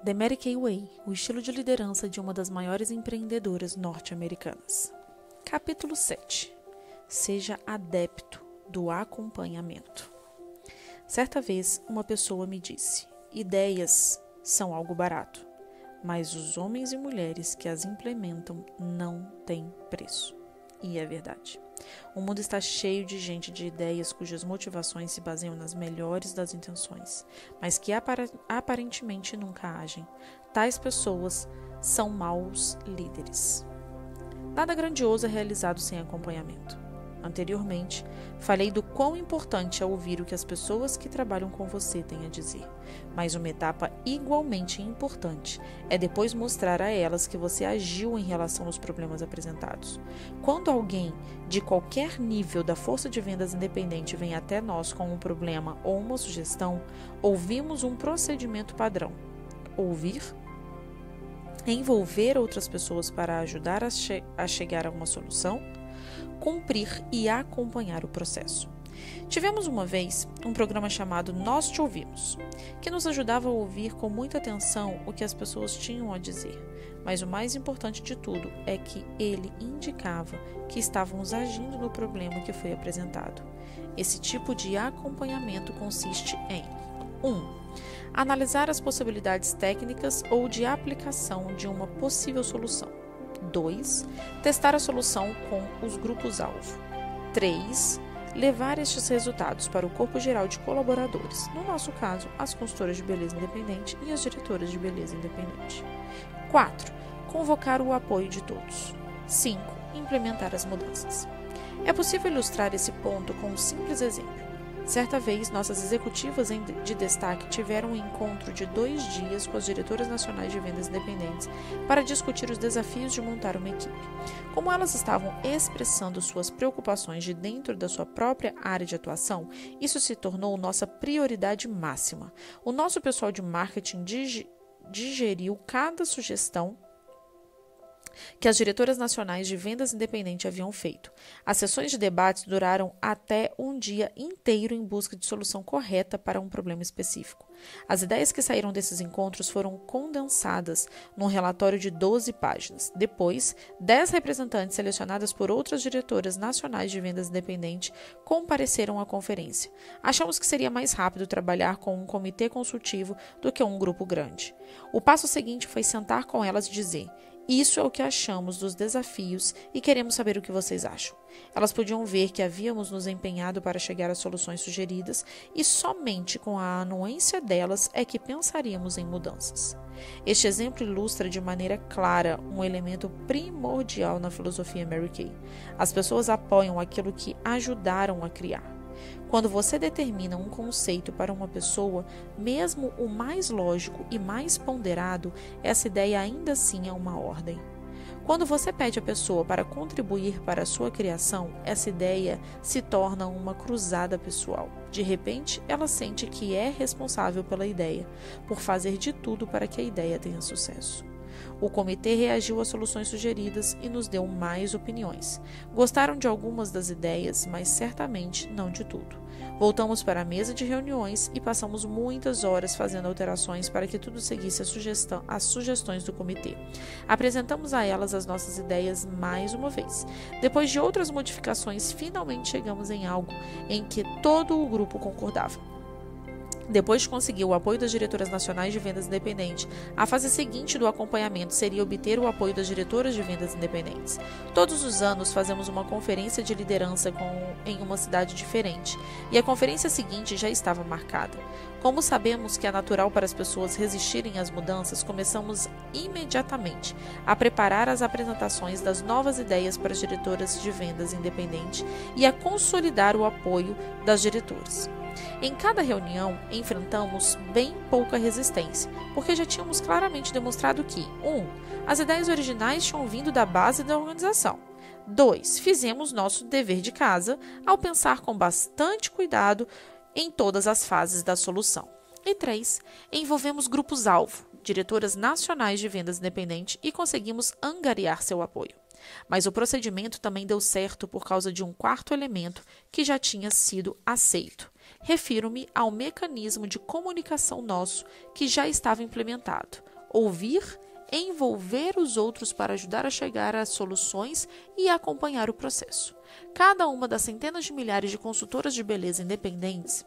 The Mary Kay Way, o estilo de liderança de uma das maiores empreendedoras norte-americanas. Capítulo 7. Seja adepto do acompanhamento. Certa vez, uma pessoa me disse: ideias são algo barato, mas os homens e mulheres que as implementam não têm preço. E é verdade. O mundo está cheio de gente de ideias cujas motivações se baseiam nas melhores das intenções, mas que aparentemente nunca agem. Tais pessoas são maus líderes. Nada grandioso é realizado sem acompanhamento. Anteriormente, falei do quão importante é ouvir o que as pessoas que trabalham com você têm a dizer, mas uma etapa igualmente importante é depois mostrar a elas que você agiu em relação aos problemas apresentados. Quando alguém de qualquer nível da força de vendas independente vem até nós com um problema ou uma sugestão, ouvimos um procedimento padrão: ouvir, envolver outras pessoas para ajudar a chegar a uma solução, cumprir e acompanhar o processo. Tivemos uma vez um programa chamado Nós Te Ouvimos, que nos ajudava a ouvir com muita atenção o que as pessoas tinham a dizer, mas o mais importante de tudo é que ele indicava que estávamos agindo no problema que foi apresentado. Esse tipo de acompanhamento consiste em 1. Analisar as possibilidades técnicas ou de aplicação de uma possível solução. 2. Testar a solução com os grupos-alvo. 3. Levar estes resultados para o corpo geral de colaboradores, no nosso caso, as consultoras de beleza independente e as diretoras de beleza independente. 4. Convocar o apoio de todos. 5. Implementar as mudanças. É possível ilustrar esse ponto com um simples exemplo. Certa vez, nossas executivas de destaque tiveram um encontro de 2 dias com as diretoras nacionais de vendas independentes para discutir os desafios de montar uma equipe. Como elas estavam expressando suas preocupações de dentro da sua própria área de atuação, isso se tornou nossa prioridade máxima. O nosso pessoal de marketing digeriu cada sugestão que as diretoras nacionais de vendas independentes haviam feito. As sessões de debates duraram até um dia inteiro em busca de solução correta para um problema específico. As ideias que saíram desses encontros foram condensadas num relatório de 12 páginas. Depois, 10 representantes selecionadas por outras diretoras nacionais de vendas independentes compareceram à conferência. Achamos que seria mais rápido trabalhar com um comitê consultivo do que um grupo grande. O passo seguinte foi sentar com elas e dizer: isso é o que achamos dos desafios e queremos saber o que vocês acham. Elas podiam ver que havíamos nos empenhado para chegar às soluções sugeridas e somente com a anuência delas é que pensaríamos em mudanças. Este exemplo ilustra de maneira clara um elemento primordial na filosofia Mary Kay. As pessoas apoiam aquilo que ajudaram a criar. Quando você determina um conceito para uma pessoa, mesmo o mais lógico e mais ponderado, essa ideia ainda assim é uma ordem. Quando você pede à pessoa para contribuir para a sua criação, essa ideia se torna uma cruzada pessoal. De repente, ela sente que é responsável pela ideia, por fazer de tudo para que a ideia tenha sucesso. O comitê reagiu às soluções sugeridas e nos deu mais opiniões. Gostaram de algumas das ideias, mas certamente não de tudo. Voltamos para a mesa de reuniões e passamos muitas horas fazendo alterações para que tudo seguisse as sugestões do comitê. Apresentamos a elas as nossas ideias mais uma vez. Depois de outras modificações, finalmente chegamos em algo em que todo o grupo concordava. Depois de conseguir o apoio das diretoras nacionais de vendas independentes, a fase seguinte do acompanhamento seria obter o apoio das diretoras de vendas independentes. Todos os anos fazemos uma conferência de liderança em uma cidade diferente, e a conferência seguinte já estava marcada. Como sabemos que é natural para as pessoas resistirem às mudanças, começamos imediatamente a preparar as apresentações das novas ideias para as diretoras de vendas independentes e a consolidar o apoio das diretoras. Em cada reunião, enfrentamos bem pouca resistência, porque já tínhamos claramente demonstrado que 1. As ideias originais tinham vindo da base da organização. 2. Fizemos nosso dever de casa ao pensar com bastante cuidado em todas as fases da solução. E 3. Envolvemos grupos-alvo, diretoras nacionais de vendas independentes e conseguimos angariar seu apoio. Mas o procedimento também deu certo por causa de um quarto elemento que já tinha sido aceito. Refiro-me ao mecanismo de comunicação nosso que já estava implementado. ouvir, envolver os outros para ajudar a chegar a soluções e acompanhar o processo. Cada uma das centenas de milhares de consultoras de beleza independentes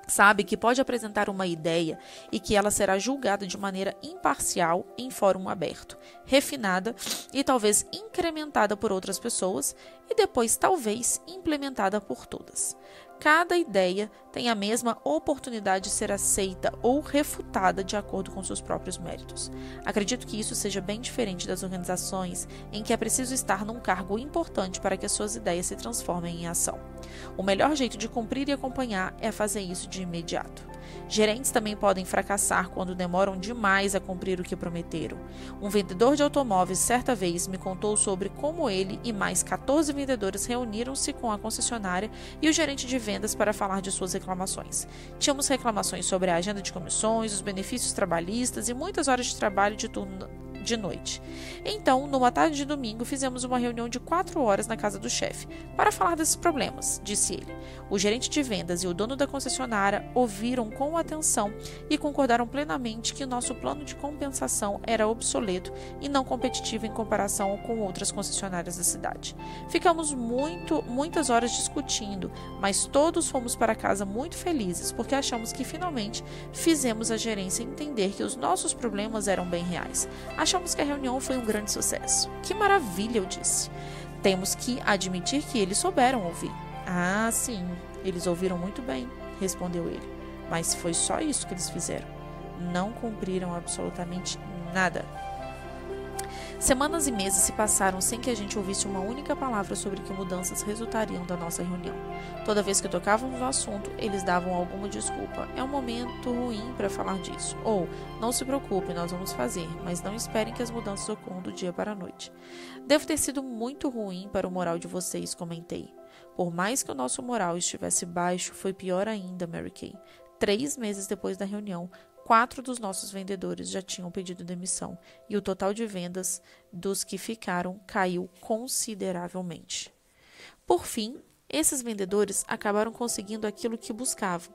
sabe que pode apresentar uma ideia e que ela será julgada de maneira imparcial em fórum aberto, refinada e talvez incrementada por outras pessoas e depois talvez implementada por todas. Cada ideia tem a mesma oportunidade de ser aceita ou refutada de acordo com seus próprios méritos. Acredito que isso seja bem diferente das organizações em que é preciso estar num cargo importante para que as suas ideias se transformem em ação. O melhor jeito de cumprir e acompanhar é fazer isso de imediato. Gerentes também podem fracassar quando demoram demais a cumprir o que prometeram. Um vendedor de automóveis certa vez me contou sobre como ele e mais 14 vendedores reuniram-se com a concessionária e o gerente de vendas para falar de suas reclamações. Tínhamos reclamações sobre a agenda de comissões, os benefícios trabalhistas e muitas horas de trabalho de turno de noite. Então, numa tarde de domingo, fizemos uma reunião de 4 horas na casa do chefe para falar desses problemas, disse ele. O gerente de vendas e o dono da concessionária ouviram com atenção e concordaram plenamente que o nosso plano de compensação era obsoleto e não competitivo em comparação com outras concessionárias da cidade. Ficamos muitas horas discutindo, mas todos fomos para casa muito felizes porque achamos que finalmente fizemos a gerência entender que os nossos problemas eram bem reais. Achamos que a reunião foi um grande sucesso. Que maravilha, eu disse. Temos que admitir que eles souberam ouvir. Ah, sim, eles ouviram muito bem, respondeu ele. Mas foi só isso que eles fizeram. Não cumpriram absolutamente nada. Semanas e meses se passaram sem que a gente ouvisse uma única palavra sobre que mudanças resultariam da nossa reunião. Toda vez que tocávamos no assunto, eles davam alguma desculpa. É um momento ruim para falar disso. Ou, não se preocupe, nós vamos fazer, mas não esperem que as mudanças ocorram do dia para a noite. Deve ter sido muito ruim para o moral de vocês, comentei. Por mais que o nosso moral estivesse baixo, foi pior ainda, Mary Kay. 3 meses depois da reunião, 4 dos nossos vendedores já tinham pedido demissão e o total de vendas dos que ficaram caiu consideravelmente. Por fim, esses vendedores acabaram conseguindo aquilo que buscavam,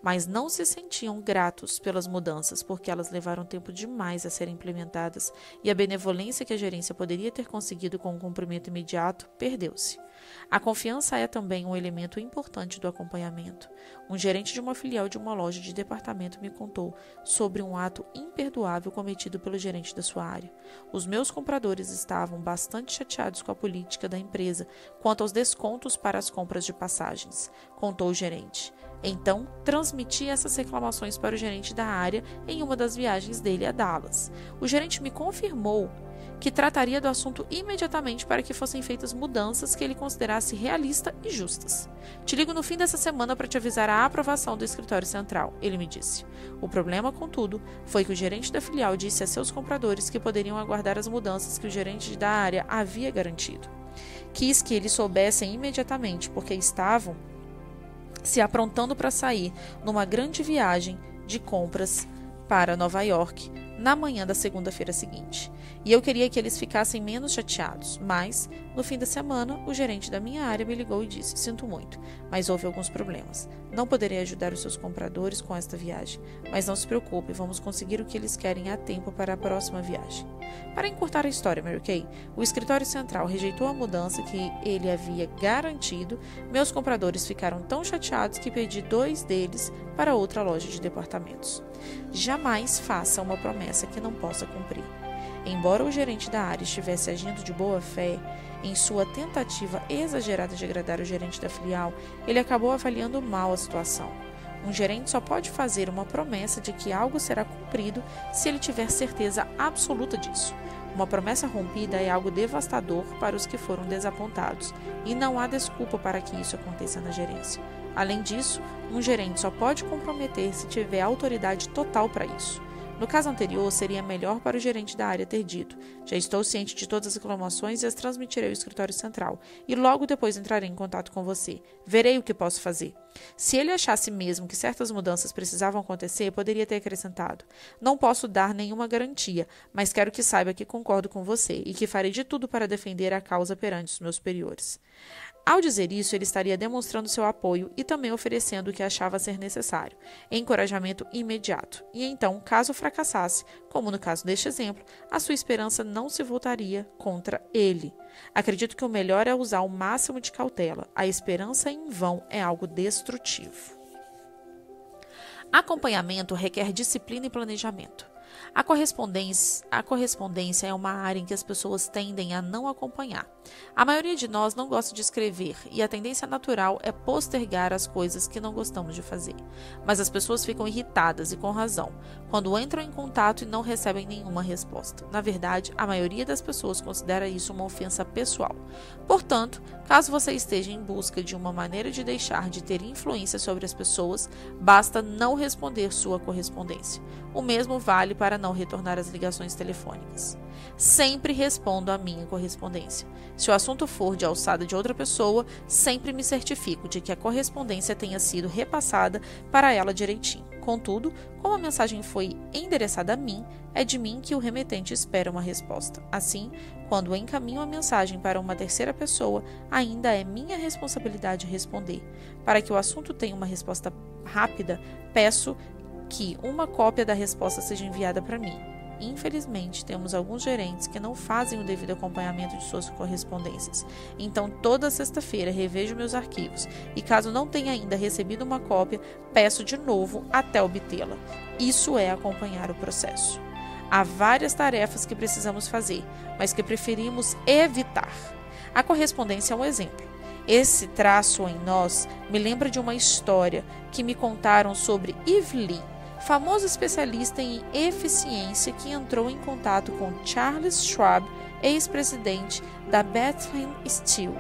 mas não se sentiam gratos pelas mudanças porque elas levaram tempo demais a serem implementadas e a benevolência que a gerência poderia ter conseguido com um cumprimento imediato perdeu-se. A confiança é também um elemento importante do acompanhamento. Um gerente de uma filial de uma loja de departamento me contou sobre um ato imperdoável cometido pelo gerente da sua área. Os meus compradores estavam bastante chateados com a política da empresa quanto aos descontos para as compras de passagens, contou o gerente. Então, transmiti essas reclamações para o gerente da área em uma das viagens dele a Dallas. O gerente me confirmou que trataria do assunto imediatamente para que fossem feitas mudanças que ele considerasse realistas e justas. Te ligo no fim dessa semana para te avisar a aprovação do escritório central, ele me disse. O problema, contudo, foi que o gerente da filial disse a seus compradores que poderiam aguardar as mudanças que o gerente da área havia garantido. Quis que eles soubessem imediatamente, porque estavam se aprontando para sair numa grande viagem de compras para Nova York na manhã da segunda-feira seguinte. E eu queria que eles ficassem menos chateados, mas, no fim da semana, o gerente da minha área me ligou e disse: sinto muito, mas houve alguns problemas. Não poderei ajudar os seus compradores com esta viagem, mas não se preocupe, vamos conseguir o que eles querem a tempo para a próxima viagem. Para encurtar a história, Mary Kay, o escritório central rejeitou a mudança que ele havia garantido. Meus compradores ficaram tão chateados que pedi 2 deles para outra loja de departamentos. Jamais faça uma promessa que não possa cumprir. Embora o gerente da área estivesse agindo de boa fé, em sua tentativa exagerada de agradar o gerente da filial, ele acabou avaliando mal a situação. Um gerente só pode fazer uma promessa de que algo será cumprido se ele tiver certeza absoluta disso. Uma promessa rompida é algo devastador para os que foram desapontados, e não há desculpa para que isso aconteça na gerência. Além disso, um gerente só pode comprometer se tiver autoridade total para isso. No caso anterior, seria melhor para o gerente da área ter dito: já estou ciente de todas as reclamações e as transmitirei ao escritório central, e logo depois entrarei em contato com você. Verei o que posso fazer. Se ele achasse mesmo que certas mudanças precisavam acontecer, poderia ter acrescentado: não posso dar nenhuma garantia, mas quero que saiba que concordo com você e que farei de tudo para defender a causa perante os meus superiores. Ao dizer isso, ele estaria demonstrando seu apoio e também oferecendo o que achava ser necessário, encorajamento imediato. E então, caso fracassasse, como no caso deste exemplo, a sua esperança não se voltaria contra ele. Acredito que o melhor é usar o máximo de cautela. A esperança em vão é algo destrutivo. Acompanhamento requer disciplina e planejamento. A correspondência é uma área em que as pessoas tendem a não acompanhar. A maioria de nós não gosta de escrever e a tendência natural é postergar as coisas que não gostamos de fazer. Mas as pessoas ficam irritadas e com razão quando entram em contato e não recebem nenhuma resposta. Na verdade, a maioria das pessoas considera isso uma ofensa pessoal. Portanto, caso você esteja em busca de uma maneira de deixar de ter influência sobre as pessoas, basta não responder sua correspondência. O mesmo vale para não retornar as ligações telefônicas. Sempre respondo a minha correspondência. Se o assunto for de alçada de outra pessoa, sempre me certifico de que a correspondência tenha sido repassada para ela direitinho. Contudo, como a mensagem foi endereçada a mim, é de mim que o remetente espera uma resposta. Assim, quando encaminho a mensagem para uma terceira pessoa, ainda é minha responsabilidade responder. Para que o assunto tenha uma resposta rápida, peço que uma cópia da resposta seja enviada para mim. Infelizmente, temos alguns gerentes que não fazem o devido acompanhamento de suas correspondências. Então, toda sexta-feira revejo meus arquivos e, caso não tenha ainda recebido uma cópia, peço de novo até obtê-la. Isso é acompanhar o processo. Há várias tarefas que precisamos fazer, mas que preferimos evitar. A correspondência é um exemplo. Esse traço em nós me lembra de uma história que me contaram sobre Yves Lee, famoso especialista em eficiência que entrou em contato com Charles Schwab, ex-presidente da Bethlehem Steel.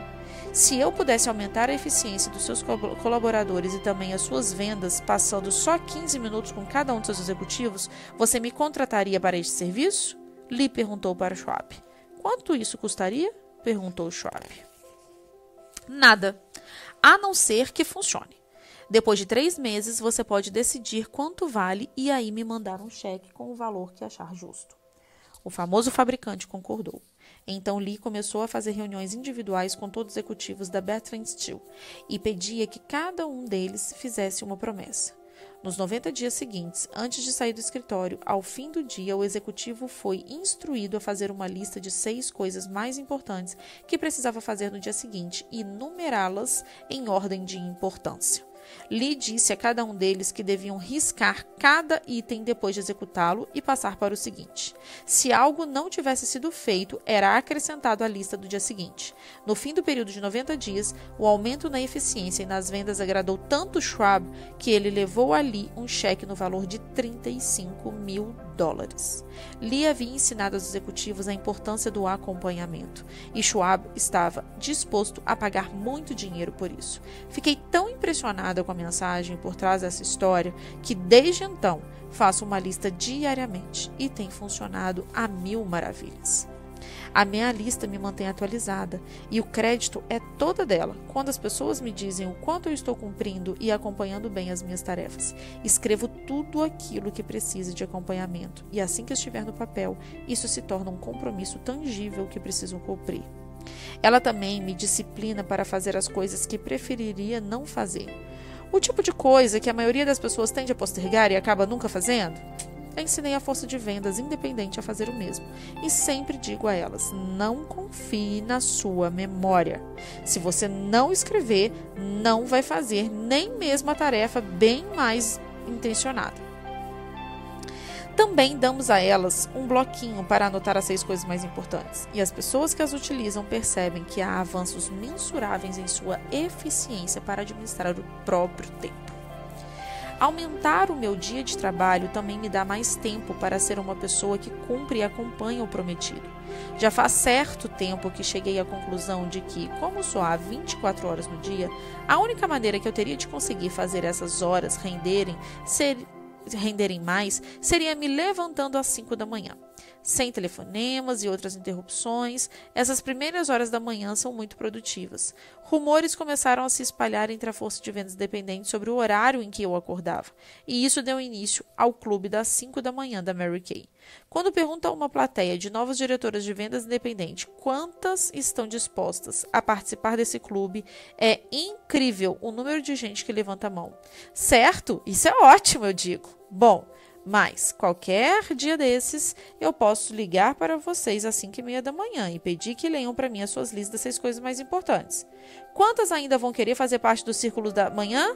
Se eu pudesse aumentar a eficiência dos seus colaboradores e também as suas vendas, passando só 15 minutos com cada um de seus executivos, você me contrataria para este serviço? Lee perguntou para Schwab. Quanto isso custaria? Perguntou Schwab. Nada, a não ser que funcione. Depois de 3 meses, você pode decidir quanto vale e aí me mandar um cheque com o valor que achar justo. O famoso fabricante concordou. Então Lee começou a fazer reuniões individuais com todos os executivos da Bethlehem Steel e pedia que cada um deles fizesse uma promessa. Nos 90 dias seguintes, antes de sair do escritório, ao fim do dia, o executivo foi instruído a fazer uma lista de 6 coisas mais importantes que precisava fazer no dia seguinte e numerá-las em ordem de importância. Lee disse a cada um deles que deviam riscar cada item depois de executá-lo e passar para o seguinte. Se algo não tivesse sido feito, era acrescentado à lista do dia seguinte. No fim do período de 90 dias, o aumento na eficiência e nas vendas agradou tanto Schwab que ele levou a Lee um cheque no valor de $35 mil. Lee havia ensinado aos executivos a importância do acompanhamento e Schwab estava disposto a pagar muito dinheiro por isso. Fiquei tão impressionada com a mensagem por trás dessa história que desde então faço uma lista diariamente e tem funcionado a 1000 maravilhas. A minha lista me mantém atualizada e o crédito é toda dela. Quando as pessoas me dizem o quanto eu estou cumprindo e acompanhando bem as minhas tarefas, escrevo tudo aquilo que precisa de acompanhamento e assim que estiver no papel, isso se torna um compromisso tangível que preciso cumprir. Ela também me disciplina para fazer as coisas que preferiria não fazer. O tipo de coisa que a maioria das pessoas tende a postergar e acaba nunca fazendo? Eu ensinei a força de vendas independente a fazer o mesmo. E sempre digo a elas, não confie na sua memória. Se você não escrever, não vai fazer nem mesmo a tarefa bem mais intencionada. Também damos a elas um bloquinho para anotar as 6 coisas mais importantes. E as pessoas que as utilizam percebem que há avanços mensuráveis em sua eficiência para administrar o próprio tempo. Aumentar o meu dia de trabalho também me dá mais tempo para ser uma pessoa que cumpre e acompanha o prometido. Já faz certo tempo que cheguei à conclusão de que, como só há 24 horas no dia, a única maneira que eu teria de conseguir fazer essas horas renderem mais seria me levantando às 5 da manhã. sem telefonemas e outras interrupções, essas primeiras horas da manhã são muito produtivas. Rumores começaram a se espalhar entre a força de vendas independente sobre o horário em que eu acordava, e isso deu início ao clube das 5 da manhã da Mary Kay. Quando pergunta a uma plateia de novas diretoras de vendas independente quantas estão dispostas a participar desse clube, é incrível o número de gente que levanta a mão. Certo? Isso é ótimo, eu digo. Bom, mas qualquer dia desses eu posso ligar para vocês às 5:30 da manhã e pedir que leiam para mim as suas listas das 6 coisas mais importantes. Quantas ainda vão querer fazer parte do círculo da manhã?